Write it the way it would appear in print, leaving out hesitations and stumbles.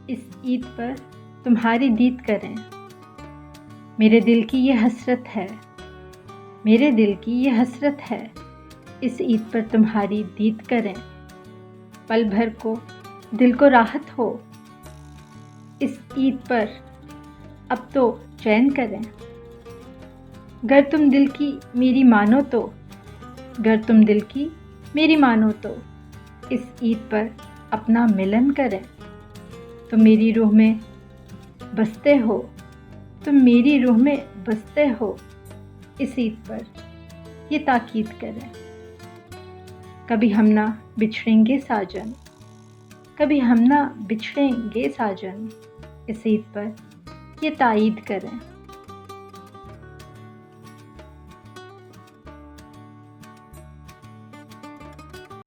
इस ईद पर तुम्हारी दीद करें। मेरे दिल की ये हसरत है, मेरे दिल की ये हसरत है, इस ईद पर तुम्हारी दीद करें। पल भर को दिल को राहत हो, इस ईद पर अब तो चैन करें। गर तुम दिल की मेरी मानो तो, गर तुम दिल की मेरी मानो तो, इस ईद पर अपना मिलन करें। तुम मेरी रूह में बसते हो, तुम मेरी रूह में बसते हो, इस ईद पर ये ताकीद करें। कभी हम ना बिछड़ेंगे साजन, कभी हम ना बिछड़ेंगे साजन, इस ईद पर ये ताईद करें।